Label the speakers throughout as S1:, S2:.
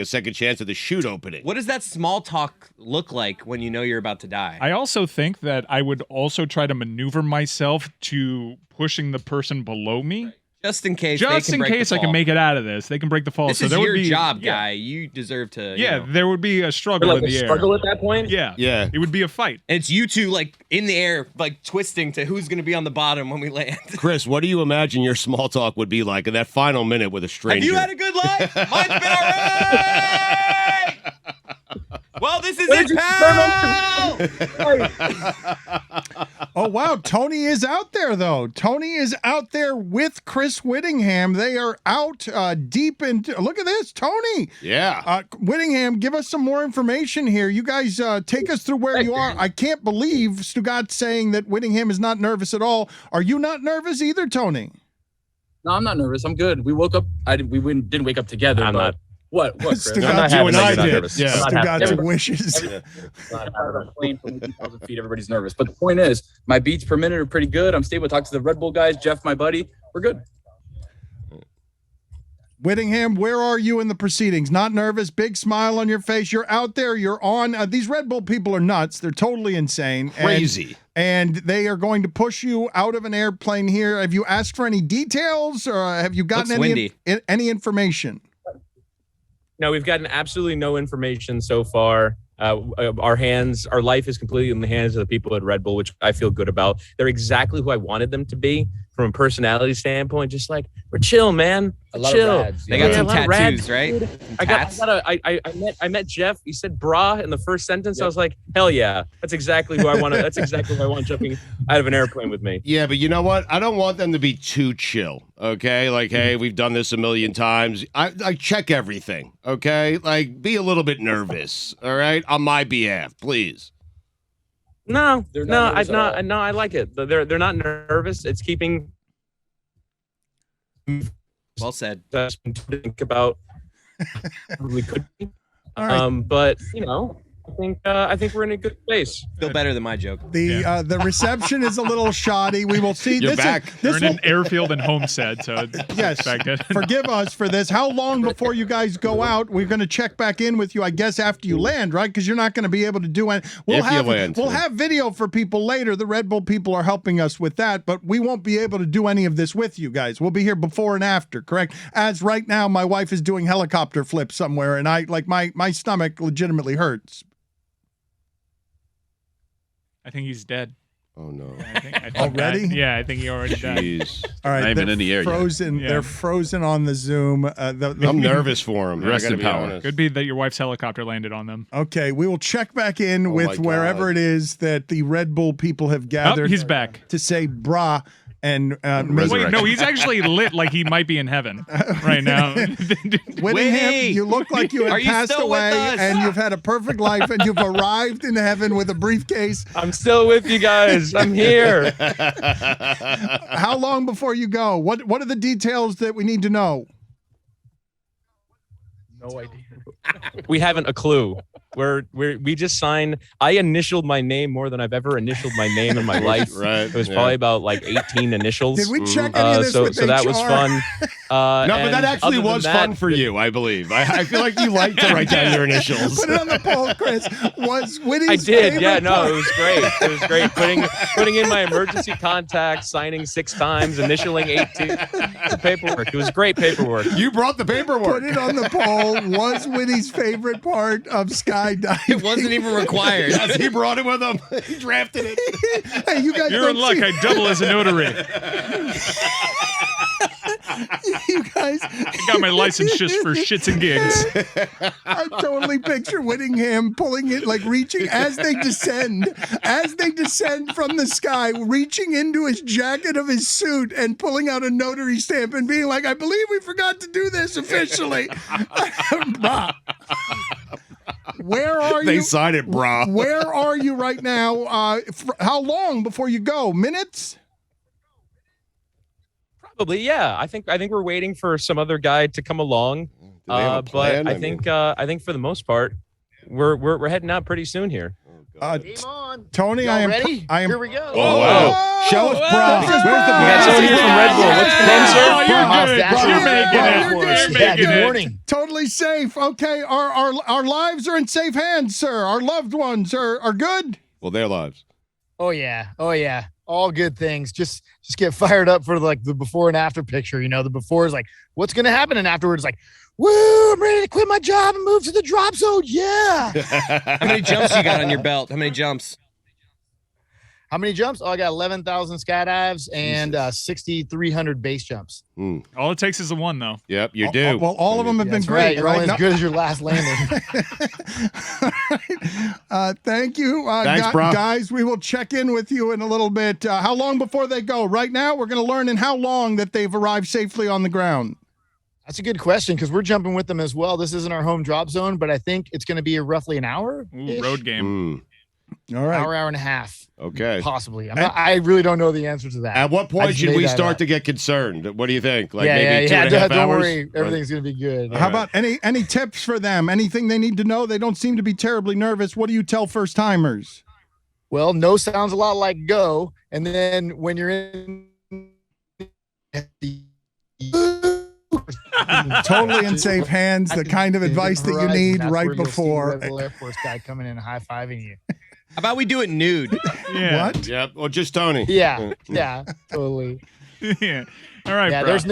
S1: a second chance at the chute opening.
S2: What does that small talk look like when you know you're about to die?
S3: I also think that I would also try to maneuver myself to pushing the person below me.
S2: Just in case.
S3: Just in case I can make it out of this. They can break the fall.
S2: This
S3: so
S2: is
S3: there
S2: your
S3: would be,
S2: job, guy. You deserve to.
S3: Yeah, there would be a struggle in the air.
S4: Struggle at that point?
S3: Yeah.
S1: Yeah.
S3: It would be a fight.
S2: And it's you two, like, in the air, like, twisting to who's going to be on the bottom when we land.
S1: Chris, what do you imagine your small talk would be like in that final minute with a stranger?
S2: Have you had a good life? Mine's been all right! Well, this is it, pal!
S5: Oh, wow. Tony is out there, though. Tony is out there with Chris Whittingham. They are out deep into... Look at this, Tony.
S1: Yeah.
S5: Whittingham, give us some more information here. You guys take us through where you are. I can't believe Stugotz saying that Whittingham is not nervous at all. Are you not nervous either, Tony?
S4: No, I'm not nervous. I'm good. We woke up. We didn't wake up together.
S6: I'm not.
S4: What, Chris?
S5: Stugotz,
S1: you and I did.
S5: Yeah. Stugotz wishes.
S4: Out of a plane from 8,000 feet, everybody's nervous. But the point is, my beats per minute are pretty good. I'm stable. Talk to the Red Bull guys. Jeff, my buddy. We're good.
S5: Whittingham, where are you in the proceedings? Not nervous, big smile on your face. You're out there. You're on. These Red Bull people are nuts. They're totally insane.
S1: Crazy.
S5: And they are going to push you out of an airplane here. Have you asked for any details or have you gotten any information?
S6: No, we've gotten absolutely no information so far. Our life is completely in the hands of the people at Red Bull, which I feel good about. They're exactly who I wanted them to be from a personality standpoint. Just like, we're chill, man. Chill.
S2: They got some tattoos, right?
S6: I met Jeff. He said "brah" in the first sentence. Yep. I was like, hell yeah, that's exactly who I want. That's exactly who I want jumping out of an airplane with me.
S1: Yeah, but you know what? I don't want them to be too chill. Okay, like, hey, we've done this a million times. I check everything. Okay, like, be a little bit nervous. All right, on my behalf, please.
S6: No, I like it. They're not nervous. It's keeping.
S2: Well said.
S6: To think about. Probably could be.
S5: Right.
S6: But you know, I think we're in a good place.
S2: Feel better than my joke.
S5: The reception is a little shoddy. We will see.
S1: You're back.
S3: We're in an airfield and Homestead, so it's expected.
S5: Forgive us for this. How long before you guys go out? We're going to check back in with you, I guess, after you land, right? Because you're not going to be able to do it. We'll have video for people later. The Red Bull people are helping us with that, but we won't be able to do any of this with you guys. We'll be here before and after, correct? As right now, my wife is doing helicopter flips somewhere, and my stomach legitimately hurts.
S3: I think he's dead.
S1: Oh no!
S3: I think
S5: already?
S3: I think he already died.
S1: Jeez.
S5: All right,
S7: not even in the air
S5: frozen.
S3: yet.
S5: They're frozen on the Zoom.
S1: I'm nervous for him.
S7: Rest in power.
S1: Honest.
S3: Could be that your wife's helicopter landed on them.
S5: Okay, we will check back in with wherever it is that the Red Bull people have gathered.
S3: He's back
S5: to say "brah." And
S3: wait, no, he's actually lit like he might be in heaven right now.
S5: Whittingham, you look like you have passed away and you've had a perfect life and you've arrived in heaven with a briefcase.
S6: I'm still with you guys. I'm here.
S5: How long before you go? What are the details that we need to know?
S6: No idea. We haven't a clue. We just signed. I initialed my name more than I've ever initialed my name in my life.
S1: Right.
S6: It was probably about like 18 initials.
S5: Did we check any of this with
S6: so that was fun.
S1: No, but that actually was fun for you, I believe. I feel like you like to write down your initials.
S5: Put it on the poll, Chris. Was Witty's
S6: I did.
S5: favorite
S6: Yeah, no,
S5: part?
S6: it was great. It was great. Putting in my emergency contact, signing 6 times, initialing 18 paperwork. It was great paperwork.
S1: You brought the paperwork.
S5: Put it on the poll. Was Witty's favorite part of skydiving?
S2: It wasn't even required.
S1: Yes, he brought it with him. He drafted it.
S5: Hey, you guys
S3: You're in luck. I double as a notary.
S5: You guys,
S3: I got my license just for shits and gigs.
S5: I totally picture Whittingham pulling it, like reaching as they descend from the sky, reaching into his jacket of his suit and pulling out a notary stamp and being like, I believe we forgot to do this officially. Where are you?
S1: They signed it, brah.
S5: Where are you right now? How long before you go? Minutes?
S6: Probably, yeah. I think we're waiting for some other guy to come along.
S1: But
S6: I think for the most part, we're heading out pretty soon here.
S7: Game on.
S5: Tony,
S7: Y'all
S5: I am.
S7: ready?
S5: I am.
S7: Here we go.
S1: Oh, wow. Show us Brock. Where's the
S6: We got someone here from Red Bull. What's your name, sir?
S3: Oh, you're good.
S7: That's
S3: You're
S7: right.
S3: making it.
S7: You're
S3: You're
S7: Yeah,
S3: making
S7: good
S3: it.
S7: morning.
S5: Totally safe. Okay, our lives are in safe hands, sir. Our loved ones are good.
S1: Well, their lives.
S7: Oh yeah. All good things. Just get fired up for like the before and after picture. You know, the before is like, what's gonna happen, and afterwards like, woo! I'm ready to quit my job and move to the drop zone. Yeah.
S8: How many jumps you got on your belt? How many jumps?
S7: How many jumps? Oh, I got 11,000 skydives and 6,300 base jumps.
S3: All it takes is a one, though.
S1: Yep, you do.
S5: Well, all of them have been
S7: That's
S5: great.
S7: right. You're only as good as your last landing.
S5: Thank you,
S1: Thanks, bro.
S5: guys. We will check in with you in a little bit. How long before they go? Right now, we're going to learn in how long that they've arrived safely on the ground.
S7: That's a good question because we're jumping with them as well. This isn't our home drop zone, but I think it's going to be roughly an hour.
S3: Ooh, road game.
S5: All right.
S7: Hour and a half.
S1: Okay.
S7: Possibly. I really don't know the answer to that.
S1: At what
S7: I
S1: point
S7: just
S1: should
S7: made
S1: we
S7: that
S1: start
S7: up.
S1: to get concerned? What do you think? Like
S7: yeah,
S1: maybe
S7: yeah.
S1: 2.5
S7: Don't
S1: hours?
S7: worry. Everything's going to be good.
S5: How about any tips for them? Anything they need to know? They don't seem to be terribly nervous. What do you tell first timers?
S7: Well, no sounds a lot like go. And then when you're in
S5: Totally in safe hands. The kind of advice that you need right before.
S7: Air Force guy coming in and high-fiving you.
S8: How about we do it nude?
S3: Yeah.
S5: What?
S1: Yep. Well, just Tony.
S7: Yeah, totally.
S3: Yeah. All right,
S7: Yeah,
S3: bro.
S7: there's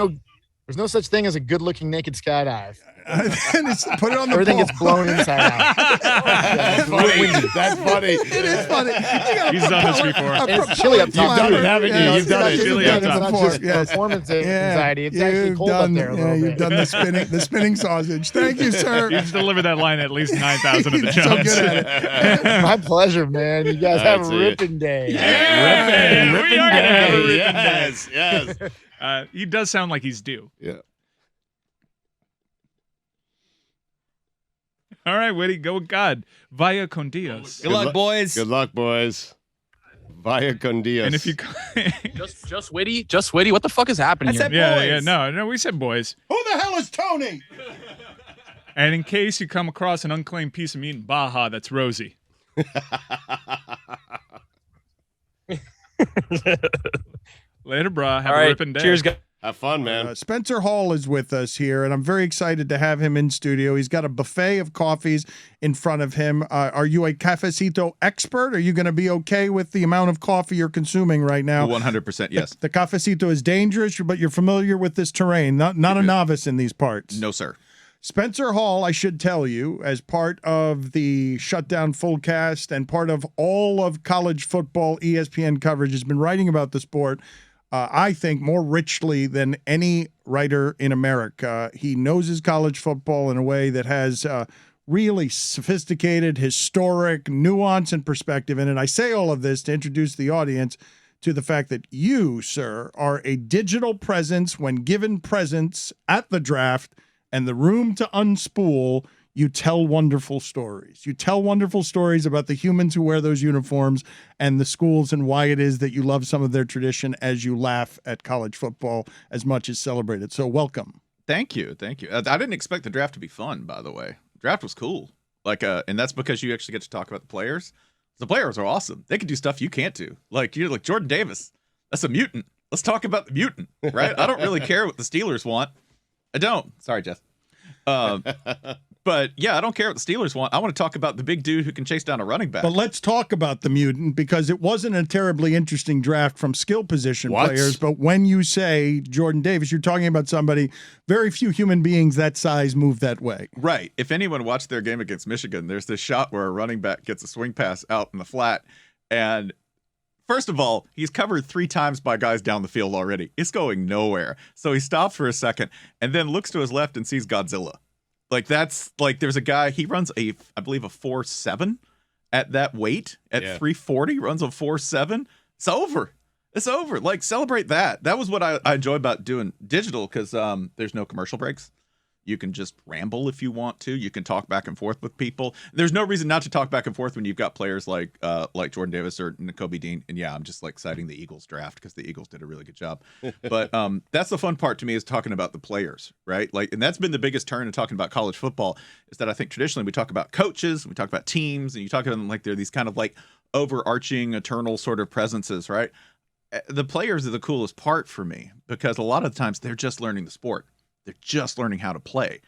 S7: no such thing as a good-looking naked skydive.
S5: Put it on the
S7: Everything
S5: pole.
S7: gets blown inside out.
S1: That's funny. That's funny.
S5: It is funny.
S3: He's done this before.
S7: And it's chilly up top.
S1: You've done
S7: too.
S1: it, haven't you? You've done it.
S3: Chilly
S7: It's
S3: up top.
S7: not
S5: before,
S7: just
S5: yes.
S7: performance anxiety. It's actually cold up there a little bit.
S5: You've done the spinning sausage. Thank you, sir.
S3: You've delivered that line at least 9,000 of the
S5: So
S3: jumps.
S5: good at it.
S7: My pleasure, man. You guys have
S1: That's
S7: a
S1: it.
S7: ripping day.
S3: Yeah, we are gonna have a ripping
S1: Yes. Yes.
S3: He does sound like he's due.
S1: Yeah.
S3: All right, Witty, go with God. Vaya con Dios.
S8: Good luck, boys.
S1: Good luck, boys. Vaya con Dios.
S3: And if you,
S2: Just Witty. What the fuck is happening here?
S3: yeah, no, we said boys.
S5: Who the hell is Tony?
S3: And in case you come across an unclaimed piece of meat in Baja, that's Rosie. Later, brah. Have
S6: All
S3: a
S6: right.
S3: ripping day.
S6: Cheers, guys.
S1: Have fun, man.
S5: Spencer Hall is with us here, and I'm very excited to have him in studio. He's got a buffet of coffees in front of him. Are you a cafecito expert? Are you going to be okay with the amount of coffee you're consuming right now?
S9: 100% yes.
S5: The cafecito is dangerous, but you're familiar with this terrain. Not a novice in these parts.
S9: No, sir.
S5: Spencer Hall, I should tell you, as part of the Shutdown Fullcast and part of all of college football ESPN coverage, has been writing about the sport, I think, more richly than any writer in America. He knows his college football in a way that has really sophisticated, historic nuance and perspective in it. I say all of this to introduce the audience to the fact that you, sir, are a digital presence when given presents at the draft and the room to unspool. You tell wonderful stories. You tell wonderful stories about the humans who wear those uniforms and the schools and why it is that you love some of their tradition as you laugh at college football as much as celebrate it. So welcome.
S9: Thank you. Thank you. I didn't expect the draft to be fun, by the way. Draft was cool. And that's because you actually get to talk about the players. The players are awesome. They can do stuff you can't do. You're like Jordan Davis. That's a mutant. Let's talk about the mutant, right? I don't really care what the Steelers want. I don't. Sorry, Jeff. But yeah, I don't care what the Steelers want. I want to talk about the big dude who can chase down a running back.
S5: But let's talk about the mutant, because it wasn't a terribly interesting draft from skill position players. But when you say Jordan Davis, you're talking about somebody, very few human beings that size move that way.
S9: Right. If anyone watched their game against Michigan, there's this shot where a running back gets a swing pass out in the flat. And first of all, he's covered 3 times by guys down the field already. It's going nowhere. So he stops for a second and then looks to his left and sees Godzilla. There's a guy, he runs I believe a 4.7 at that weight at 340, runs a 4.7. It's over. It's over. Celebrate that. That was what I enjoy about doing digital, because there's no commercial breaks. You can just ramble if you want to. You can talk back and forth with people. There's no reason not to talk back and forth when you've got players like Jordan Davis or Nakobe Dean. And yeah, I'm just like citing the Eagles draft because the Eagles did a really good job. But that's the fun part to me, is talking about the players, right? Like, and that's been the biggest turn in talking about college football, is that I think traditionally we talk about coaches, we talk about teams, and you talk about them like they're these kind of like overarching eternal sort of presences, right? The players are the coolest part for me, because a lot of the times they're just learning the sport. They're just learning how to play,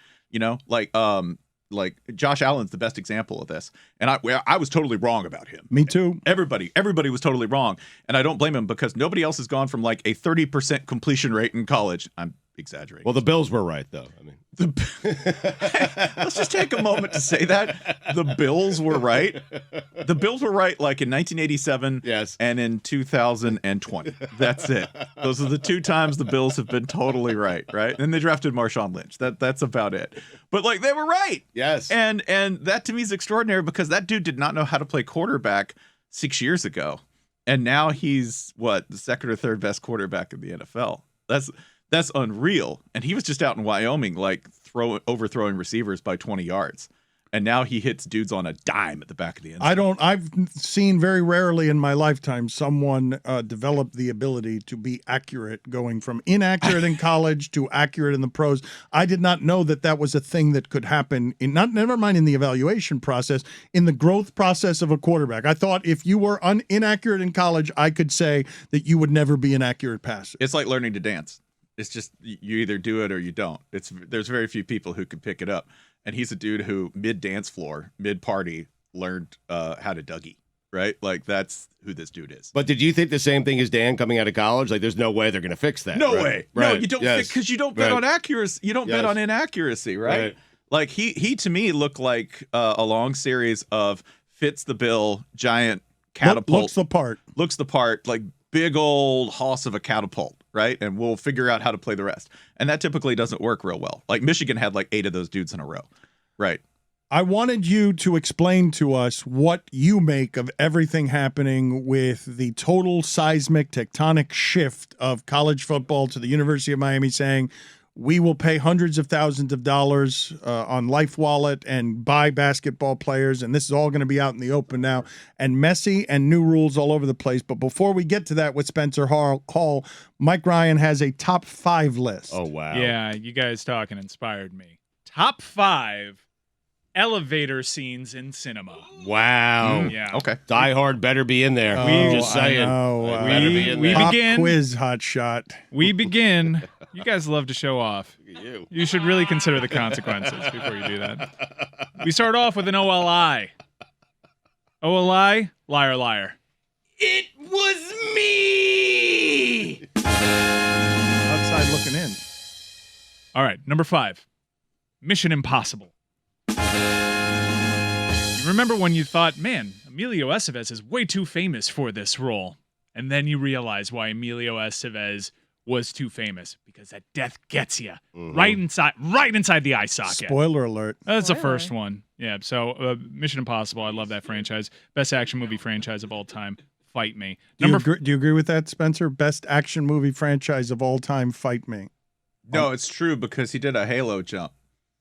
S9: like Josh Allen's the best example of this. And I was totally wrong about him.
S5: Me too.
S9: Everybody was totally wrong. And I don't blame him, because nobody else has gone from like a 30% completion rate in college. I'm exaggerating.
S1: Well, the Bills were right, though. I mean,
S9: let's just take a moment to say that the Bills were right. The Bills were right, like in 1987,
S1: yes,
S9: and in 2020. That's it. Those are the two times the Bills have been totally right. And they drafted Marshawn Lynch. That's about it. But like, they were right.
S1: Yes.
S9: And that to me is extraordinary, because that dude did not know how to play quarterback 6 years ago, and now he's the second or third best quarterback in the NFL. That's unreal. And he was just out in Wyoming, like overthrowing receivers by 20 yards. And now he hits dudes on a dime at the back of the end zone.
S5: I've seen very rarely in my lifetime someone develop the ability to be accurate, going from inaccurate in college to accurate in the pros. I did not know that was a thing that could happen never mind in the evaluation process, in the growth process of a quarterback. I thought if you were inaccurate in college, I could say that you would never be an accurate passer.
S9: It's like learning to dance. It's just, you either do it or you don't. There's very few people who can pick it up. And he's a dude who mid-dance floor, mid-party, learned how to Dougie, right? Like, that's who this dude is.
S1: But did you think the same thing as Dan coming out of college? Like, there's no way they're going to fix that.
S9: No
S1: right?
S9: way.
S1: Right.
S9: No, you don't, because you don't bet on accuracy. You don't bet on inaccuracy, right? Like, he to me looked like a long series of fits the bill, giant catapult. Looks the part, like big old hoss of a catapult, right? And we'll figure out how to play the rest. And that typically doesn't work real well. Like, Michigan had like 8 of those dudes in a row, right?
S5: I wanted you to explain to us what you make of everything happening with the total seismic tectonic shift of college football to the University of Miami saying, we will pay hundreds of thousands of dollars on Life Wallet and buy basketball players, and this is all going to be out in the open now, and messy and new rules all over the place. But before we get to that with Spencer Hall, Mike Ryan has a top 5 list.
S1: Oh, wow.
S3: Yeah, you guys talking inspired me. Top 5 elevator scenes in cinema.
S1: Wow.
S3: Yeah.
S9: Okay.
S1: Die Hard better be in there. Just saying. Better be in there.
S5: Pop
S3: begin.
S5: Quiz hot shot.
S3: We begin. You guys love to show off.
S1: You.
S3: You should really consider the consequences before you do that. We start off with an OLI. OLI, liar, liar.
S8: It was me.
S5: Outside looking in.
S3: All right, number 5. Mission Impossible. You remember when you thought, man, Emilio Estevez is way too famous for this role. And then you realize why Emilio Estevez was too famous, because that death gets you right inside the eye socket.
S5: Spoiler alert.
S3: That's the first one. Yeah. So Mission Impossible. I love that franchise. Best action movie franchise of all time. Fight me.
S5: Do you agree with that, Spencer? Best action movie franchise of all time. Fight me.
S9: No, it's true, because he did a halo jump.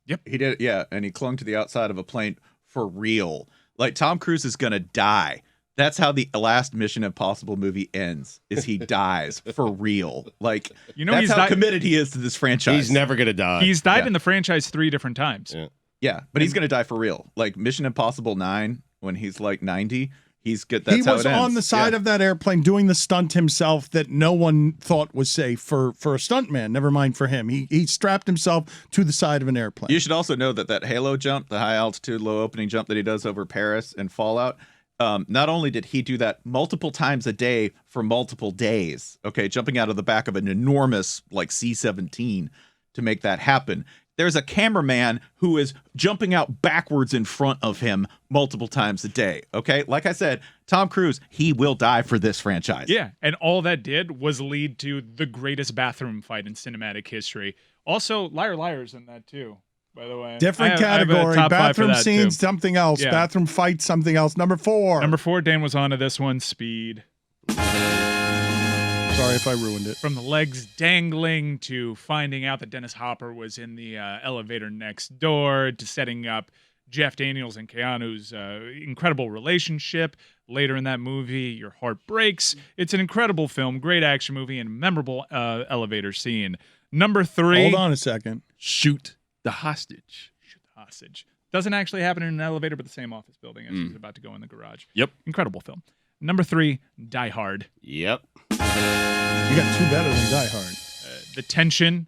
S3: Yep.
S9: He did, yeah, and he clung to the outside of a plane for real. Like, Tom Cruise is going to die. That's how the last Mission Impossible movie ends, is he dies for real. Like, that's how committed he is to this franchise.
S1: He's never going to die.
S3: He's died in the franchise 3 different times.
S9: Yeah, but he's going to die for real. Like, Mission Impossible 9, when he's like 90, he's good. That's
S5: he
S9: how
S5: was
S9: it ends.
S5: on the side of that airplane doing the stunt himself that no one thought was safe for a stuntman. Never mind for him. He strapped himself to the side of an airplane.
S9: You should also know that halo jump, the high altitude, low opening jump that he does over Paris and Fallout, not only did he do that multiple times a day for multiple days, okay, jumping out of the back of an enormous like C-17 to make that happen. There's a cameraman who is jumping out backwards in front of him multiple times a day. Okay. Like I said, Tom Cruise, he will die for this franchise.
S3: Yeah. And all that did was lead to the greatest bathroom fight in cinematic history. Also, Liar Liar's in that too, by the way.
S5: Different category. Bathroom scenes, something else. Yeah. Bathroom fight, something else. Number 4.
S3: Number 4, Dan was on to this one. Speed.
S5: Sorry if I ruined it.
S3: From the legs dangling to finding out that Dennis Hopper was in the elevator next door to setting up Jeff Daniels and Keanu's incredible relationship. Later in that movie, your heart breaks. It's an incredible film, great action movie, and memorable elevator scene. Number 3.
S5: Hold on a second.
S2: Shoot the hostage.
S3: Shoot the hostage. Doesn't actually happen in an elevator, but the same office building as he's about to go in the garage.
S2: Yep.
S3: Incredible film. Number 3, Die Hard.
S1: Yep.
S5: You got 2 better than Die Hard.
S3: The tension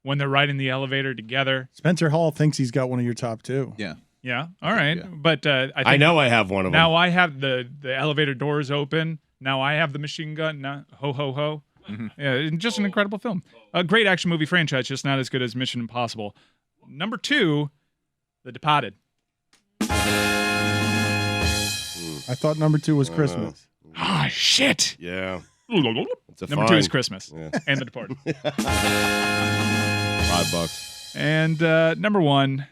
S3: when they're riding the elevator together.
S5: Spencer Hall thinks he's got one of your top 2.
S9: Yeah.
S3: Yeah, all right.
S9: Yeah.
S3: But
S1: I know I have one of them.
S3: now I have the elevator doors open. Now I have the machine gun. Now, ho, ho, ho.
S9: Mm-hmm.
S3: Yeah, just an incredible film. A great action movie franchise, just not as good as Mission Impossible. Number 2, The Departed.
S5: I thought number 2 was Christmas.
S3: Ah, shit.
S1: Yeah. It's a
S3: Number 2 is
S1: fine.
S3: Christmas.
S1: Yeah.
S3: And The Departed.
S1: $5.
S3: And number 1,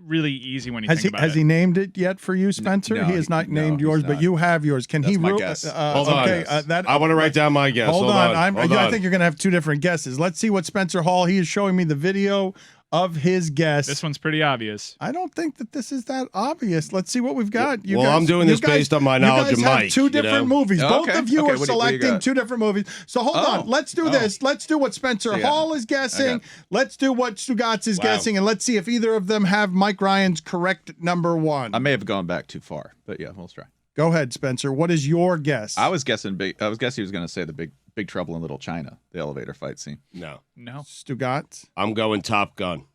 S3: really easy when you
S5: Has
S3: think
S5: he
S3: about
S5: has
S3: it.
S5: he named it yet for you, Spencer?
S9: no,
S5: he has not
S9: no,
S5: named
S9: he's
S5: yours,
S9: not.
S5: but you have yours. Can he?
S9: That's my guess.
S1: Hold on.
S5: Okay, that
S1: I want to write down my guess.
S5: Hold on.
S1: Hold
S5: I
S1: on.
S5: think you're going to have 2 different guesses. Let's see what Spencer Hall. He is showing me the video of his guess.
S3: This one's pretty obvious.
S5: I don't think that this is that obvious. Let's see what we've got. You
S1: Well,
S5: guys,
S1: I'm doing
S5: you
S1: this
S5: guys-
S1: based on my knowledge
S5: you
S1: of
S5: guys have
S1: Mike,
S5: 2
S1: you
S5: different
S1: know?
S5: movies.
S9: Oh,
S5: Both
S9: okay.
S5: of you
S9: Okay,
S5: are
S9: what do you
S5: selecting
S9: got?
S5: 2 different movies. So hold on. Let's do this. Let's do what Spencer
S9: Yeah.
S5: Hall is guessing.
S9: Okay.
S5: Let's do what Stugotz is
S1: Wow.
S5: guessing, and let's see if either of them have Mike Ryan's correct number 1.
S9: I may have gone back too far, but yeah, we'll try.
S5: Go ahead, Spencer. What is your guess?
S9: I was guessing he was going to say the big Trouble in Little China, the elevator fight scene.
S1: No.
S3: No.
S5: Stugotz.
S1: I'm going Top Gun.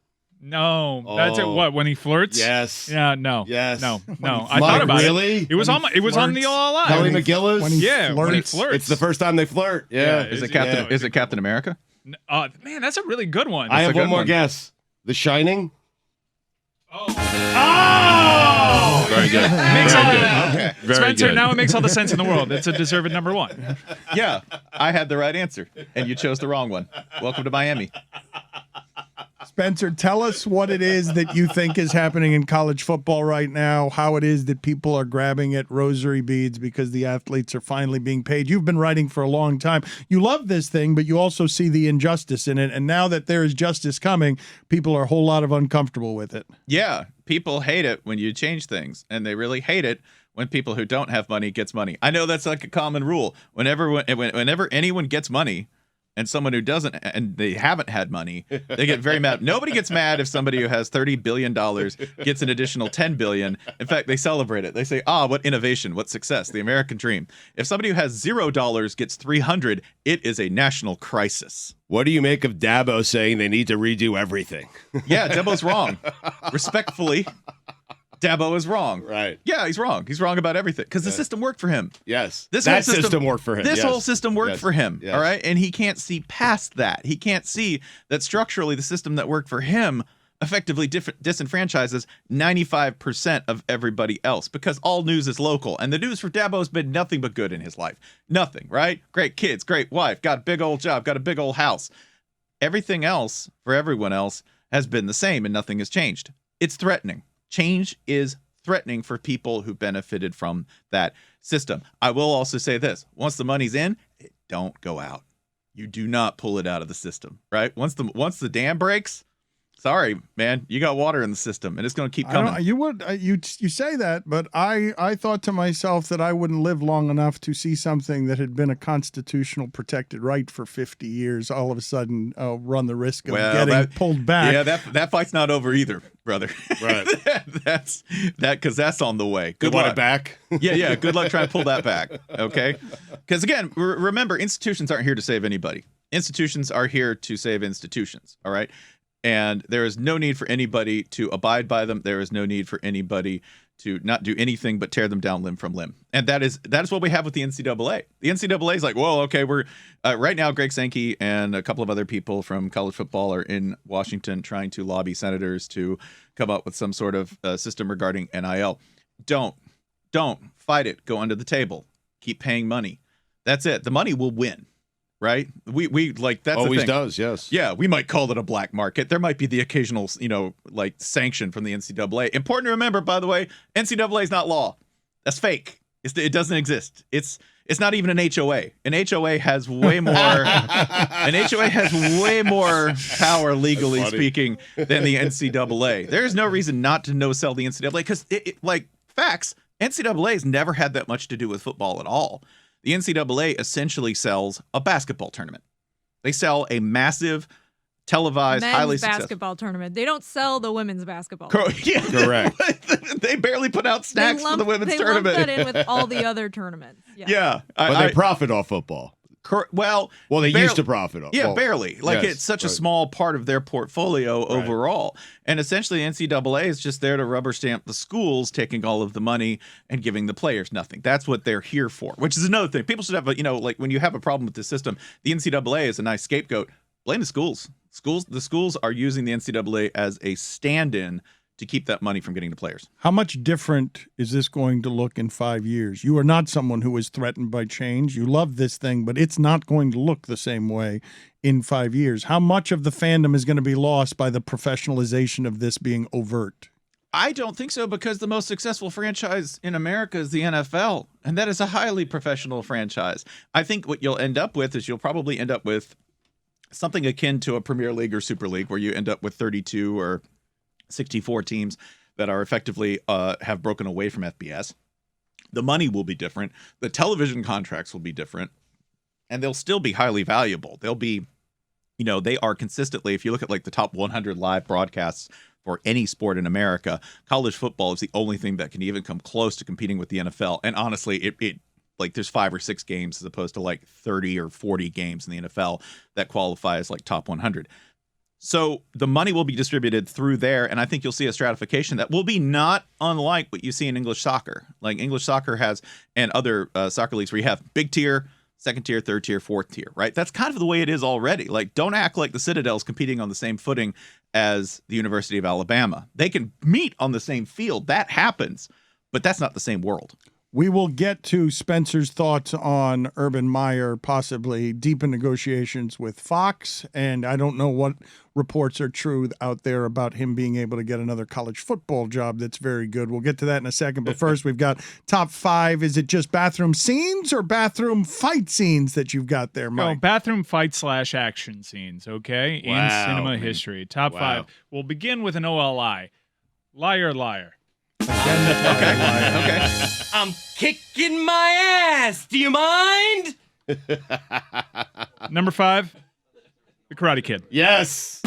S3: No. That's it.
S1: Oh.
S3: What? When he flirts?
S1: Yes.
S3: Yeah, no.
S1: Yes.
S3: No. I
S1: Mike,
S3: thought about
S1: really?
S3: it. It was on my, it was on the All Alive.
S1: Kelly McGillis?
S5: when he
S3: Yeah, when he
S5: flirts.
S3: flirts.
S1: It's the first time they flirt. Yeah.
S3: Yeah,
S9: Is it
S3: Yeah.
S9: Captain? Is it Captain America?
S3: Man, that's a really good one.
S1: I have
S9: a good
S1: one more
S9: one.
S1: guess. The Shining?
S3: Oh!
S2: Very good.
S3: Makes all the,
S9: Okay.
S2: Very
S3: Spencer,
S2: good.
S3: now it makes all the sense in the world. It's a deserved number 1.
S9: Yeah, I had the right answer, and you chose the wrong one. Welcome to Miami.
S5: Spencer, tell us what it is that you think is happening in college football right now, how it is that people are grabbing at rosary beads because the athletes are finally being paid. You've been writing for a long time. You love this thing, but you also see the injustice in it. And now that there is justice coming, people are a whole lot of uncomfortable with it.
S9: Yeah, people hate it when you change things, and they really hate it when people who don't have money gets money. I know that's like a common rule. Whenever anyone gets money, and someone who doesn't, and they haven't had money, they get very mad. Nobody gets mad if somebody who has $30 billion gets an additional $10 billion. In fact, they celebrate it. They say, what innovation, what success, the American dream. If somebody who has $0 gets 300, it is a national crisis.
S1: What do you make of Dabo saying they need to redo everything?
S9: Yeah, Dabo's wrong. Respectfully, Dabo is wrong.
S1: Right.
S9: Yeah, he's wrong. He's wrong about everything because the system worked for him.
S1: Yes.
S9: This
S1: that
S9: whole
S1: system worked for him.
S9: This
S1: yes.
S9: whole system worked
S1: Yes.
S9: for him.
S1: Yes.
S9: All right. And he can't see past that. He can't see that structurally the system that worked for him effectively disenfranchises 95% of everybody else because all news is local. And the news for Dabo has been nothing but good in his life. Nothing, right? Great kids, great wife, got a big old job, got a big old house. Everything else for everyone else has been the same and nothing has changed. It's threatening. Change is threatening for people who benefited from that system. I will also say this. Once the money's in, it don't go out. You do not pull it out of the system, right? Once the dam breaks, sorry, man, you got water in the system and it's going to keep coming.
S5: You say that, but I thought to myself that I wouldn't live long enough to see something that had been a constitutional protected right for 50 years all of a sudden run the risk of getting pulled back.
S9: Yeah, that fight's not over either, brother.
S1: Right.
S9: That's because that's on the way.
S1: Good
S9: luck.
S1: luck back.
S9: Yeah. Good luck trying to pull that back. Okay. Because again, remember, institutions aren't here to save anybody. Institutions are here to save institutions. All right. And there is no need for anybody to abide by them. There is no need for anybody to not do anything but tear them down limb from limb. And that is what we have with the NCAA. The NCAA is like, whoa, okay, we're right now. Greg Sankey and a couple of other people from college football are in Washington trying to lobby senators to come up with some sort of system regarding NIL. Don't fight it. Go under the table. Keep paying money. That's it. The money will win. Right? We like that's
S1: Always
S9: the thing.
S1: does, yes.
S9: Yeah, we might call it a black market. There might be the occasional, sanction from the NCAA. Important to remember, by the way, NCAA is not law. That's fake. It doesn't exist. It's not even an HOA. An HOA has way more. An HOA has way more power, legally speaking, than the NCAA. There is no reason not to no sell the NCAA because, like facts, NCAA has never had that much to do with football at all. The NCAA essentially sells a basketball tournament. They sell a massive, televised, highly successful
S10: basketball tournament. They don't sell the women's basketball.
S9: Yeah,
S1: correct.
S9: They barely put out snacks for the women's tournament.
S10: They lump that in with all the other tournaments.
S9: Yeah,
S1: but they profit off football.
S9: Well,
S1: they used to profit off.
S9: Yeah,
S1: well,
S9: barely. Like it's such a small part of their portfolio overall. And essentially, NCAA is just there to rubber stamp the schools, taking all of the money and giving the players nothing. That's what they're here for. Which is another thing. People should have, like when you have a problem with the system, the NCAA is a nice scapegoat. Blame the schools. The schools are using the NCAA as a stand-in to keep that money from getting to players.
S5: How much different is this going to look in 5 years? You are not someone who is threatened by change. You love this thing, but it's not going to look the same way in 5 years. How much of the fandom is going to be lost by the professionalization of this being overt?
S9: I don't think so, because the most successful franchise in America is the NFL, and that is a highly professional franchise. I think what you'll end up with is you'll probably end up with something akin to a Premier League or Super League, where you end up with 32 or 64 teams that are effectively have broken away from FBS. The money will be different. The television contracts will be different, and they'll still be highly valuable. They'll be, they are consistently, if you look at like the top 100 live broadcasts for any sport in America, college football is the only thing that can even come close to competing with the NFL. And honestly, it like there's 5 or 6 games as opposed to like 30 or 40 games in the NFL that qualify as like top 100. So the money will be distributed through there, and I think you'll see a stratification that will be not unlike what you see in English soccer. Like English soccer has, and other soccer leagues, where you have big tier, second tier, third tier, fourth tier, right? That's kind of the way it is already. Like, don't act like the Citadel's competing on the same footing as the University of Alabama. They can meet on the same field. That happens, but that's not the same world.
S5: We will get to Spencer's thoughts on Urban Meyer possibly deep in negotiations with Fox, and I don't know what reports are true out there about him being able to get another college football job that's very good. We'll get to that in a second, but first we've got top 5. Is it just bathroom scenes or bathroom fight scenes that you've got there, Mike?
S3: No, bathroom fight / action scenes, okay? In cinema history. Top 5. We'll begin with an OLI. Liar, liar.
S9: Okay.
S8: I'm kicking my ass. Do you mind?
S3: Number 5, The Karate Kid.
S1: Yes.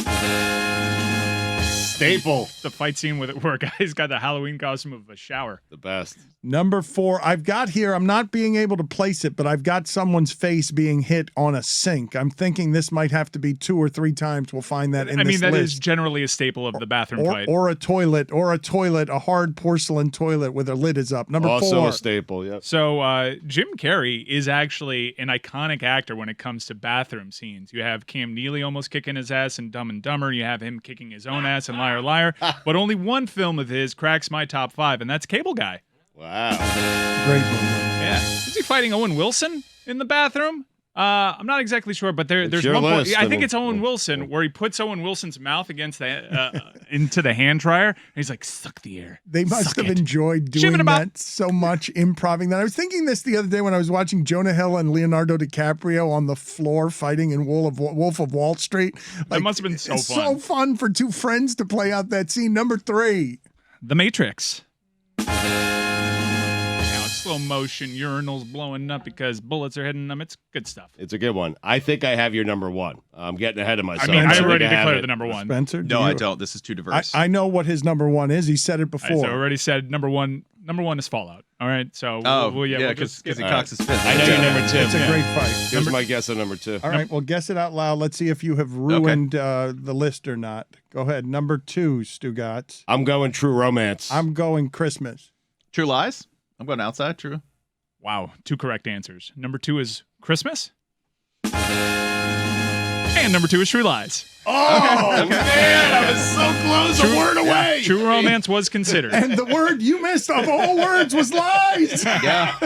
S1: Staple.
S3: The fight scene where a guy's got the Halloween costume of a shower.
S1: The best.
S5: Number 4, I've got here, I'm not being able to place it, but I've got someone's face being hit on a sink. I'm thinking this might have to be 2 or 3 times. We'll find that in this list.
S3: That is generally a staple of the bathroom fight.
S5: Or a toilet, a hard porcelain toilet where the lid is up. Number 4.
S1: Also a staple, yeah.
S3: So Jim Carrey is actually an iconic actor when it comes to bathroom scenes. You have Cam Neely almost kicking his ass in Dumb and Dumber. You have him kicking his own ass in Liar, Liar. But only one film of his cracks my top 5, and that's Cable Guy.
S1: Wow.
S5: Great movie.
S3: Yeah. Is he fighting Owen Wilson in the bathroom? I'm not exactly sure, but there's
S1: your
S3: one point.
S1: list.
S3: I think it's Owen Wilson where he puts Owen Wilson's mouth against the into the hand dryer, and he's like, "Suck the air."
S5: They must have enjoyed doing that so much, improving that. I was thinking this the other day when I was watching Jonah Hill and Leonardo DiCaprio on the floor fighting in Wolf of Wall Street.
S3: That must have been so fun.
S5: So fun for 2 friends to play out that scene. Number 3,
S3: The Matrix. Slow motion, urinals blowing up because bullets are hitting them. It's good stuff.
S1: It's a good one. I think I have your number 1. I'm getting ahead of myself.
S3: I already declared the number 1.
S5: Spencer?
S9: No, I don't. This is too diverse.
S5: I know what his number 1 is. He said it before.
S3: I already said number 1. Number 1 is Fallout. All right, so
S9: because he cocks his fist.
S1: I know you're number 2.
S5: It's a great fight.
S1: Here's my guess on number 2.
S5: All right, well, guess it out loud. Let's see if you have ruined the list or not. Go ahead. Number 2, Stugotz.
S1: I'm going True Romance.
S5: I'm going Christmas.
S9: True Lies. I'm going outside. True.
S3: Wow, 2 correct answers. Number 2 is Christmas. And number 2 is True Lies.
S1: Oh, man, I was so close. A word away.
S3: Yeah, True Romance was considered.
S5: And the word you missed of all words was lies.
S9: Yeah.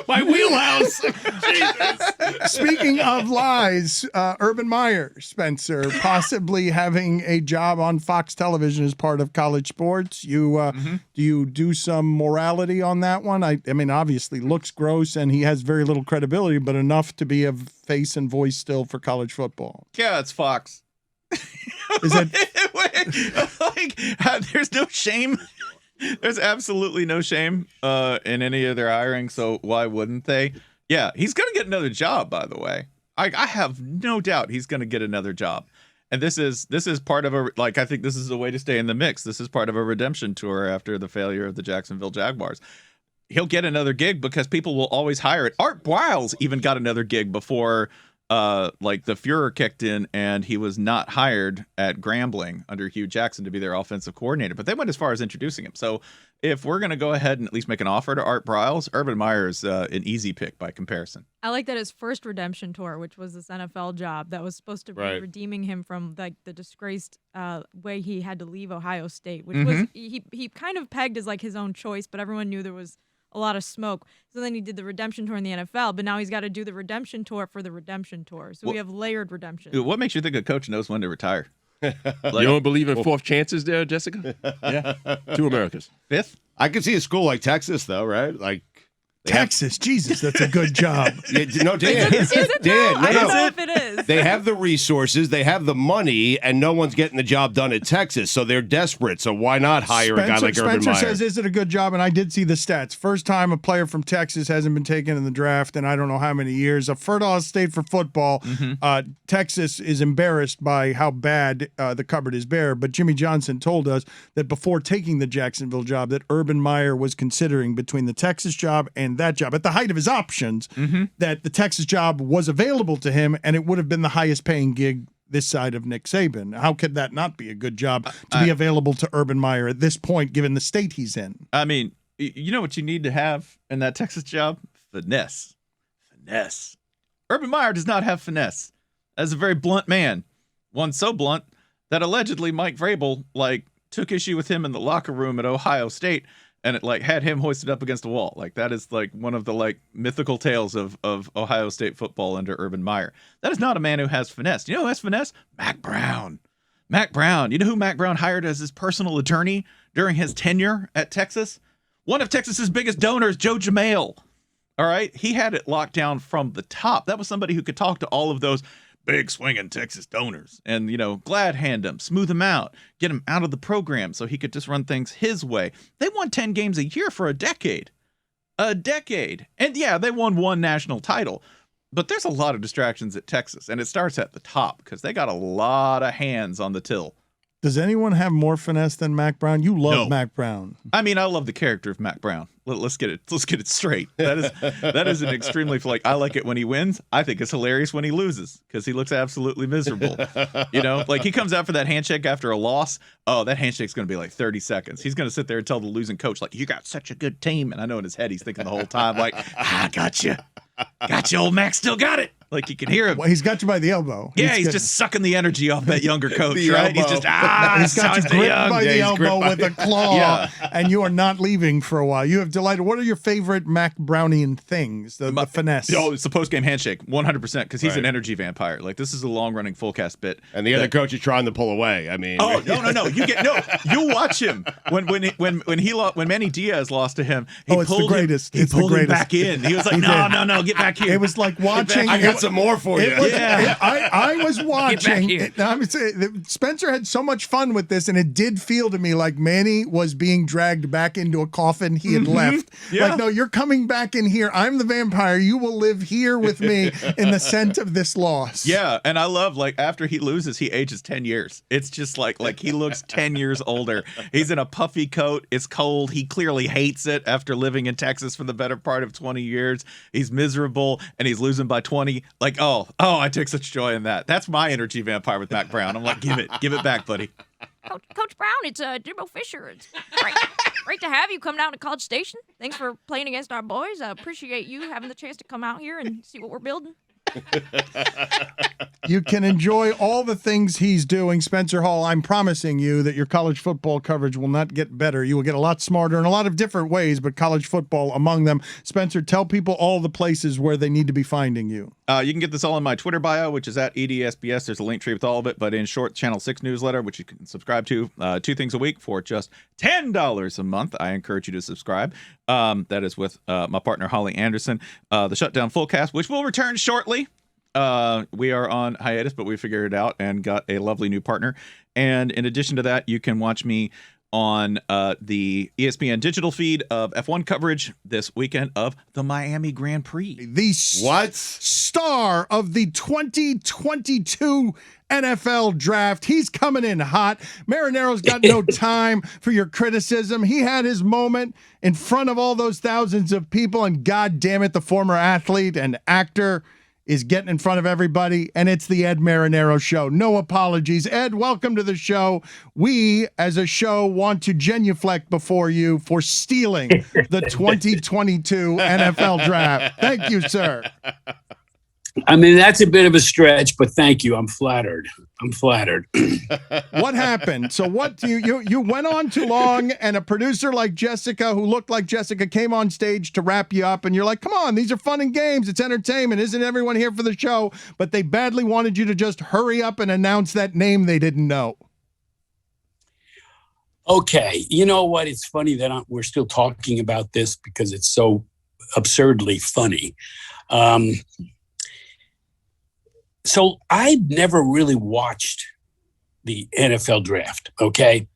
S1: My wheelhouse. Jesus.
S5: Speaking of lies, Urban Meyer, Spencer, possibly having a job on Fox Television as part of college sports. Do you do some morality on that one? I mean, obviously looks gross and he has very little credibility, but enough to be a face and voice still for college football.
S9: Yeah, it's Fox.
S5: Is it
S9: like, there's no shame. There's absolutely no shame in any of their hiring, so why wouldn't they? Yeah, he's going to get another job, by the way. I have no doubt he's going to get another job. And this is part of a, like, I think this is a way to stay in the mix. This is part of a redemption tour after the failure of the Jacksonville Jaguars. He'll get another gig because people will always hire it. Art Briles even got another gig before like the Fuhrer kicked in and he was not hired at Grambling under Hugh Jackson to be their offensive coordinator, but they went as far as introducing him. So if we're going to go ahead and at least make an offer to Art Briles, Urban Meyer is an easy pick by comparison.
S10: I like that his first redemption tour, which was this NFL job that was supposed to be redeeming him from like the disgraced way he had to leave Ohio State, which was he kind of pegged as like his own choice, but everyone knew there was a lot of smoke. So then he did the redemption tour in the NFL, but now he's got to do the redemption tour for the redemption tour. So we have layered redemption.
S9: What makes you think a coach knows when to retire?
S11: You don't believe in fourth chances there, Jessica? Yeah. 2 Americas.
S9: Fifth?
S1: I could see a school like Texas, though, right? Like
S5: Texas, Jesus, that's a good job.
S1: No, Dan.
S10: Is it
S1: Dan,
S10: I don't know if it is.
S1: They have the resources, they have the money, and no one's getting the job done at Texas, so they're desperate. So why not hire a guy like Urban Meyer?
S5: Spencer says, is it a good job? And I did see the stats. First time a player from Texas hasn't been taken in the draft in I don't know how many years. A fertile state for football. Texas is embarrassed by how bad the cupboard is bare. But Jimmy Johnson told us that before taking the Jacksonville job that Urban Meyer was considering between the Texas job and that job at the height of his options, that the Texas job was available to him and it would have been the highest paying gig this side of Nick Saban. How could that not be a good job to be available to Urban Meyer at this point, given the state he's in?
S9: I mean, you know what you need to have in that Texas job? Finesse. Urban Meyer does not have finesse. As a very blunt man. One so blunt that allegedly Mike Vrabel took issue with him in the locker room at Ohio State and it had him hoisted up against a wall. That is one of the mythical tales of Ohio State football under Urban Meyer. That is not a man who has finesse. You know who has finesse? Mac Brown. You know who Mac Brown hired as his personal attorney during his tenure at Texas? One of Texas's biggest donors, Joe Jamail. All right? He had it locked down from the top. That was somebody who could talk to all of those big swinging Texas donors and, glad hand him, smooth him out, get him out of the program so he could just run things his way. They won 10 games a year for a decade. And yeah, they won 1 national title, but there's a lot of distractions at Texas and it starts at the top because they got a lot of hands on the till.
S5: Does anyone have more finesse than Mac Brown? You love Mac Brown.
S9: I mean, I love the character of Mac Brown. Let's get it straight. That is an extremely I like it when he wins. I think it's hilarious when he loses because he looks absolutely miserable. He comes out for that handshake after a loss. Oh, that handshake's going to be 30 seconds. He's going to sit there and tell the losing coach you got such a good team, and I know in his head he's thinking the whole time I got you, old Mac still got it. You can hear him.
S5: Well, he's got you by the elbow.
S9: Yeah, he's just sucking the energy off that younger coach, right?
S5: Elbow.
S9: He's just
S5: he's got you gripped by the elbow with a claw, and you are not leaving for a while. You have delighted. What are your favorite Mac Brownian things? The finesse.
S9: Oh, it's the post-game handshake, 100%, because he's an energy vampire. This is a long-running full cast bit,
S1: and the other coach is trying to pull away. I mean,
S9: oh no, you watch him when Manny Diaz lost to him. He pulled him back in. He was like, no, get back here.
S5: It was like watching.
S1: I got some more for you.
S5: I was watching. Spencer had so much fun with this, and it did feel to me like Manny was being dragged back into a coffin he had left.
S9: Yeah.
S5: No, you're coming back in here. I'm the vampire. You will live here with me in the scent of this loss.
S9: Yeah, and I love after he loses, he ages 10 years. It's just like he looks 10 years older. He's in a puffy coat. It's cold. He clearly hates it after living in Texas for the better part of 20 years. He's miserable, and he's losing by 20. Oh, I take such joy in that. That's my energy vampire with Mac Brown. I'm like, give it back, buddy.
S10: Coach Brown, it's Dabo Fisher. It's great to have you come down to College Station. Thanks for playing against our boys. I appreciate you having the chance to come out here and see what we're building.
S5: You can enjoy all the things he's doing. Spencer Hall, I'm promising you that your college football coverage will not get better. You will get a lot smarter in a lot of different ways, but college football among them. Spencer, tell people all the places where they need to be finding you.
S9: You can get this all in my Twitter bio, which is at EDSBS. There's a link tree with all of it, but in short, Channel 6 newsletter, which you can subscribe to 2 things a week for just $10 a month. I encourage you to subscribe. That is with my partner, Holly Anderson. The Shutdown Fullcast, which will return shortly. We are on hiatus, but we figured it out and got a lovely new partner. And in addition to that, you can watch me on the ESPN digital feed of F1 coverage this weekend of the Miami Grand Prix.
S5: The star of the 2022 NFL draft. He's coming in hot. Marinaro's got no time for your criticism. He had his moment in front of all those thousands of people, and God damn it, the former athlete and actor is getting in front of everybody, and it's the Ed Marinaro Show. No apologies. Ed, welcome to the show. We, as a show, want to genuflect before you for stealing the 2022 NFL Draft. Thank you, sir.
S12: I mean, that's a bit of a stretch, but thank you. I'm flattered.
S5: What happened? So what do you went on too long, and a producer like Jessica, who looked like Jessica, came on stage to wrap you up, and you're like, come on, these are fun and games. It's entertainment. Isn't everyone here for the show? But they badly wanted you to just hurry up and announce that name they didn't know.
S12: Okay. You know what? It's funny that we're still talking about this because it's so absurdly funny. So I've never really watched the NFL draft, okay?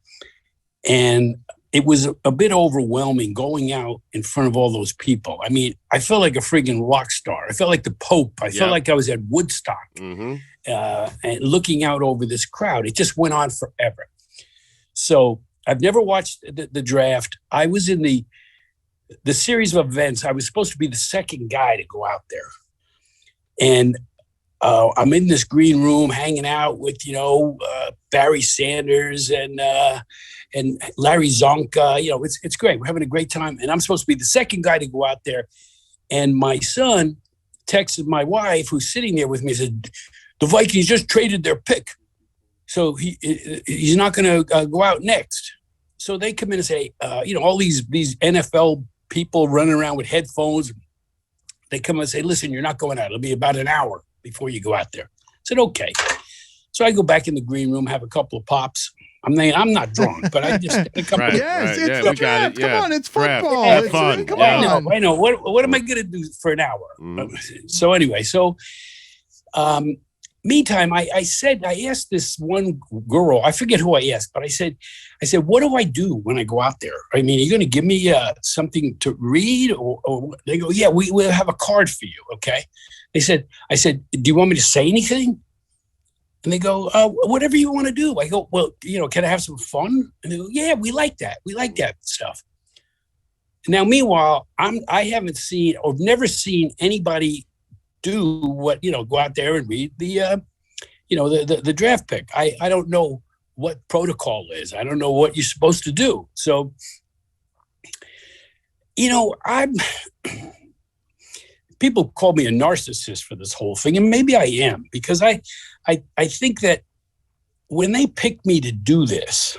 S12: And it was a bit overwhelming going out in front of all those people. I mean, I felt like a friggin' rock star. I felt like the Pope. I felt like I was at Woodstock and looking out over this crowd. It just went on forever. So I've never watched the draft. I was in the series of events. I was supposed to be the second guy to go out there. And I'm in this green room hanging out with, Barry Sanders and Larry Zonka. It's great. We're having a great time. And I'm supposed to be the second guy to go out there. And my son texted my wife, who's sitting there with me, said, the Vikings just traded their pick. So he's not going to go out next. So they come in and say, all these NFL people running around with headphones, they come and say, listen, you're not going out. It'll be about an hour before you go out there. I said, okay. So I go back in the green room, have a couple of pops. I'm not drunk, but I just a couple of,
S5: yes, it's the draft. Come on, it's football.
S1: Have fun.
S5: Come on.
S12: I know. What am I going to do for an hour? So anyway, meantime, I asked this one girl, I forget who I asked, but I said, what do I do when I go out there? I mean, are you going to give me something to read? Or they go, yeah, we'll have a card for you. Okay. I said, do you want me to say anything? And they go, whatever you want to do. I go, well, can I have some fun? And they go, yeah, we like that. We like that stuff. Now, meanwhile, I haven't seen or never seen anybody do what, go out there and read the draft pick. I don't know what protocol is. I don't know what you're supposed to do. So, people call me a narcissist for this whole thing, and maybe I am, because I think that when they picked me to do this,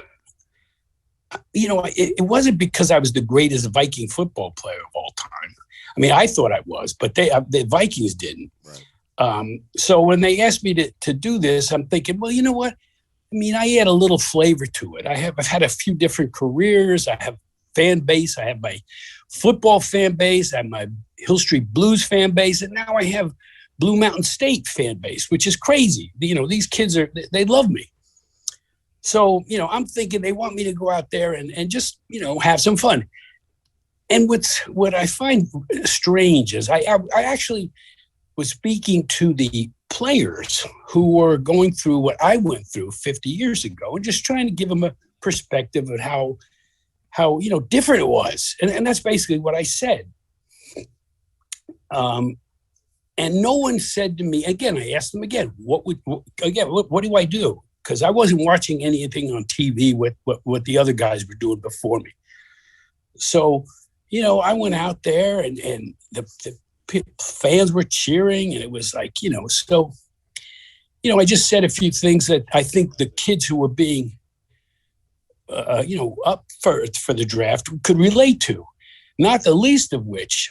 S12: it wasn't because I was the greatest Viking football player of all time. I mean, I thought I was, but the Vikings didn't. Right. So when they asked me to do this, I'm thinking, well, you know what? I mean, I add a little flavor to it. I've had a few different careers. I have fan base. I have my football fan base. I have my Hill Street Blues fan base. And now I have Blue Mountain State fan base, which is crazy. These kids they love me. So, I'm thinking they want me to go out there and just, have some fun. And what I find strange is I actually was speaking to the players who were going through what I went through 50 years ago and just trying to give them a perspective of how different it was. And that's basically what I said. And no one said to me, again, I asked them again, what do I do? Because I wasn't watching anything on TV with what the other guys were doing before me. So, I went out there and fans were cheering, and it was like, so, I just said a few things that I think the kids who were being, up for the draft could relate to, not the least of which,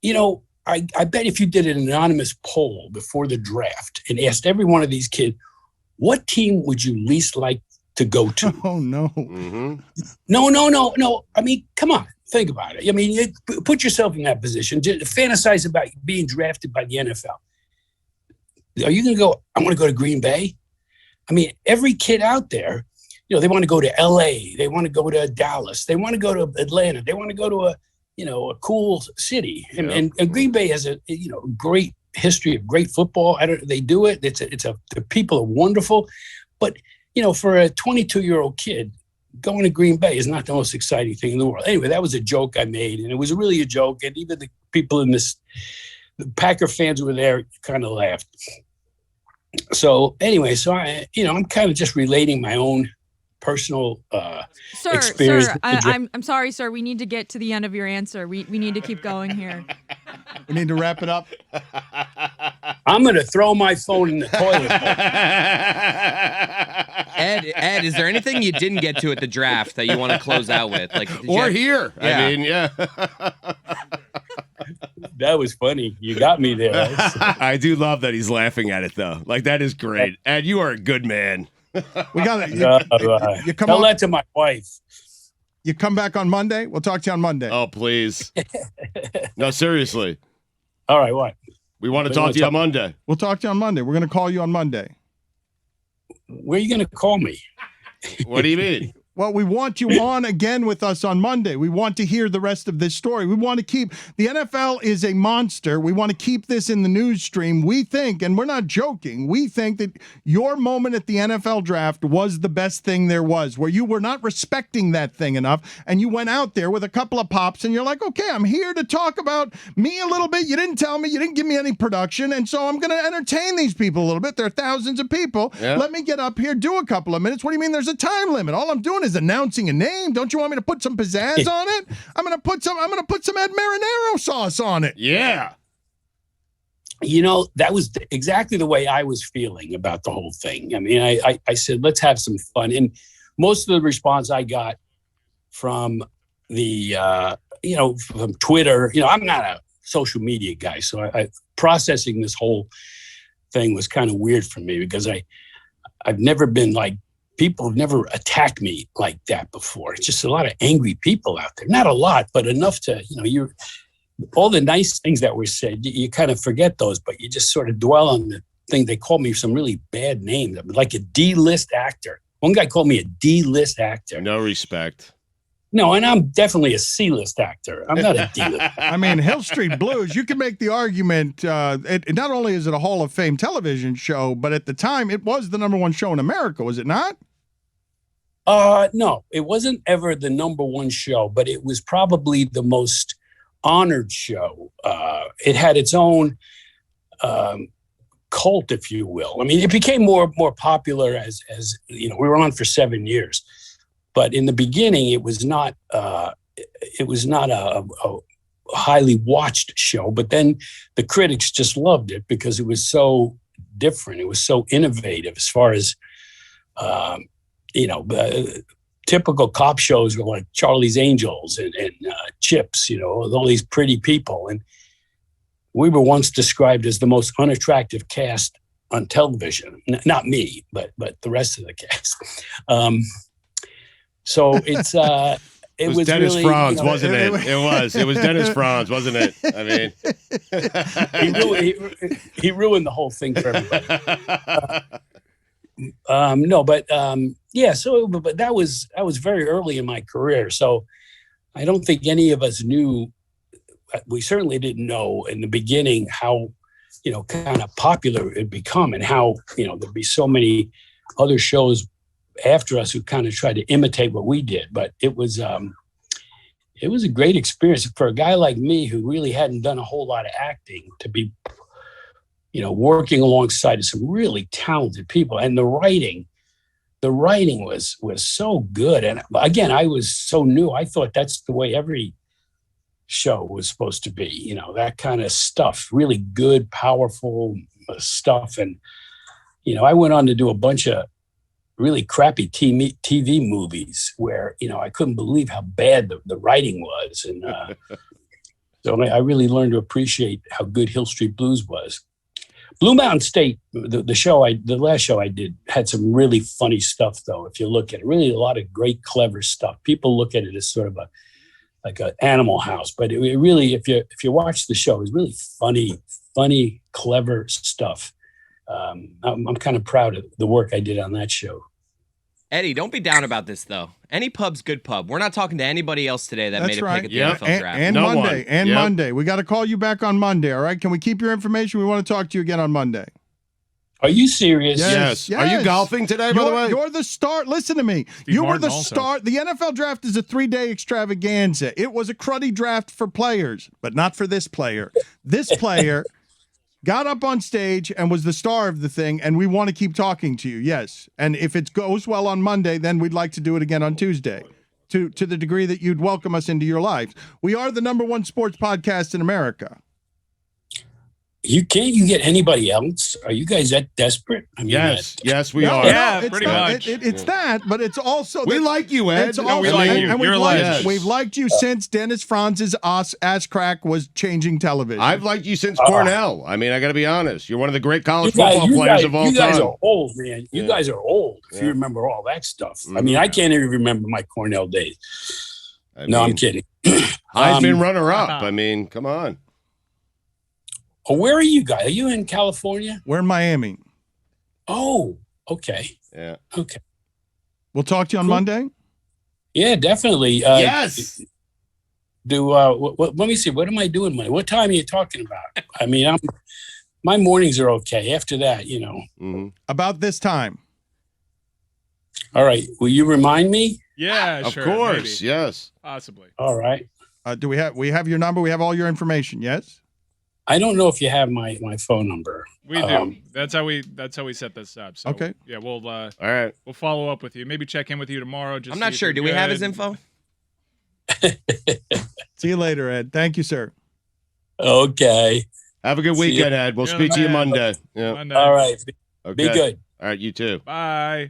S12: I bet if you did an anonymous poll before the draft and asked every one of these kids, what team would you least like to go to?
S5: Oh, no.
S1: Mm-hmm.
S12: No. I mean, come on. Think about it. I mean, put yourself in that position. Just fantasize about being drafted by the NFL. Are you going to go, I want to go to Green Bay? I mean, every kid out there, they want to go to LA. They want to go to Dallas. They want to go to Atlanta. They want to go to a cool city. And Green Bay has a great history of great football. They do it. The people are wonderful. But, for a 22-year-old kid, going to Green Bay is not the most exciting thing in the world. Anyway, that was a joke I made, and it was really a joke. And even the people the Packer fans who were there kind of laughed. So anyway, I'm kind of just relating my own personal experience.
S10: Sir, I'm sorry, sir. We need to get to the end of your answer. We need to keep going here.
S5: We need to wrap it up.
S12: I'm going to throw my phone in the toilet.
S2: Ed, is there anything you didn't get to at the draft that you want to close out with?
S1: Here.
S2: Yeah.
S1: I mean, yeah.
S12: That was funny. You got me there.
S1: I do love that he's laughing at it, though. Like, that is great. Ed, you are a good man.
S5: We got it. You come
S12: Tell that to my wife.
S5: You come back on Monday? We'll talk to you on Monday.
S1: Oh, please. No, seriously.
S12: All right, what?
S1: We want to talk to you on Monday.
S5: We'll talk to you on Monday. We're going to call you on Monday.
S12: Where are you going to call me?
S1: What do you mean?
S5: Well, we want you on again with us on Monday. We want to hear the rest of this story. We want to keep the NFL is a monster. We want to keep this in the news stream. We think, and we're not joking, we think that your moment at the NFL draft was the best thing there was, where you were not respecting that thing enough, and you went out there with a couple of pops, and you're like, okay, I'm here to talk about me a little bit. You didn't tell me. You didn't give me any production, and so I'm going to entertain these people a little bit. There are thousands of people. Yeah. Let me get up here, do a couple of minutes. What do you mean there's a time limit? All I'm doing is announcing a name. Don't you want me to put some pizzazz on it? I'm gonna put some Ed Marinaro sauce on it.
S1: Yeah.
S12: That was exactly the way I was feeling about the whole thing. I mean, I said, let's have some fun. And most of the response I got from the, from Twitter, I'm not a social media guy. So I processing this whole thing was kind of weird for me because I've never been like, people have never attacked me like that before. It's just a lot of angry people out there. Not a lot, but enough to, all the nice things that were said, you kind of forget those, but you just sort of dwell on the thing. They called me some really bad names, like a D-list actor. One guy called me a D-list actor.
S1: No respect.
S12: No, and I'm definitely a C-list actor. I'm not a D-list.
S5: I mean, Hill Street Blues, you can make the argument, not only is it a Hall of Fame television show, but at the time, it was the #1 show in America, was it not?
S12: No, it wasn't ever the #1 show, but it was probably the most honored show. It had its own cult, if you will. I mean, it became more popular as we were on for 7 years. But in the beginning, it was not a highly watched show. But then the critics just loved it because it was so different. It was so innovative as far as, typical cop shows were like Charlie's Angels and Chips, all these pretty people. And we were once described as the most unattractive cast on television. Not me, but the rest of the cast. So it's it was
S1: Dennis
S12: really,
S1: Franz, wasn't it? It was Dennis Franz, wasn't it? I
S12: mean, he ruined the whole thing for everybody. But that was very early in my career. So I don't think any of us knew. We certainly didn't know in the beginning how, kind of popular it'd become and how, there'd be so many other shows after us who kind of tried to imitate what we did. But it was a great experience for a guy like me who really hadn't done a whole lot of acting to be, working alongside some really talented people. And the writing was so good. And again, I was so new. I thought that's the way every show was supposed to be. You know, that kind of stuff, really good, powerful stuff. And, you know, I went on to do a bunch of really crappy TV movies where, you know, I couldn't believe how bad the writing was. And so I really learned to appreciate how good Hill Street Blues was. Blue Mountain State, the last show I did, had some really funny stuff, though. If you look at it, really a lot of great, clever stuff. People look at it as sort of like an Animal House, but it really, if you watch the show, it's really funny, clever stuff. I'm kind of proud of the work I did on that show.
S8: Eddie, don't be down about this, though. Any pub's good pub. We're not talking to anybody else today that made a pick at the NFL draft.
S5: And no Monday. One. And Monday. We got to call you back on Monday, all right? Can we keep your information? We want to talk to you again on Monday.
S12: Are you serious?
S1: Yes. Are you golfing today, by the way?
S5: You're the star. Listen to me. You were the star. The NFL draft is a 3-day extravaganza. It was a cruddy draft for players, but not for this player. This player got up on stage and was the star of the thing, and we want to keep talking to you, yes. And if it goes well on Monday, then we'd like to do it again on Tuesday, to the degree that you'd welcome us into your life. We are the #1 sports podcast in America.
S12: You can't get anybody else? Are you guys that desperate? I mean,
S1: yes, we are.
S3: Yeah, pretty much.
S5: It's that, but it's also
S1: we like you, Ed.
S3: We like you. You're
S5: like we've liked you since Dennis Franz's ass crack was changing television.
S1: I've liked you since Cornell. I mean, I got to be honest. You're one of the great college football players of all time.
S12: You guys are old, man. You guys are old. If you remember all that stuff. I mean, I can't even remember my Cornell days. I'm kidding.
S1: Heisman runner-up. I mean, come on.
S12: Oh, where are you guys? Are you in California?
S5: We're in Miami.
S12: Oh, okay.
S1: Yeah.
S12: Okay.
S5: We'll talk to you on Monday?
S12: Yeah, definitely.
S1: Yes.
S12: Let me see. What am I doing Monday? What time are you talking about? I mean, my mornings are okay. After that, you know.
S1: Mm-hmm.
S5: About this time.
S12: All right. Will you remind me?
S3: Yeah,
S1: of
S3: sure.
S1: course.
S3: Maybe.
S1: Yes.
S3: Possibly.
S12: All right.
S5: Do we have your number? We have all your information, yes?
S12: I don't know if you have my phone number.
S3: We do. That's how we set this up. So,
S5: okay.
S3: Yeah, we'll
S1: all right.
S3: We'll follow up with you. Maybe check in with you tomorrow.
S8: I'm not sure. Do we have his info?
S5: See you later, Ed. Thank you, sir.
S12: Okay.
S1: Have a good weekend, Ed. We'll speak to you Monday. Yeah.
S12: All right.
S1: Okay.
S12: Be good.
S1: All right. You too.
S3: Bye.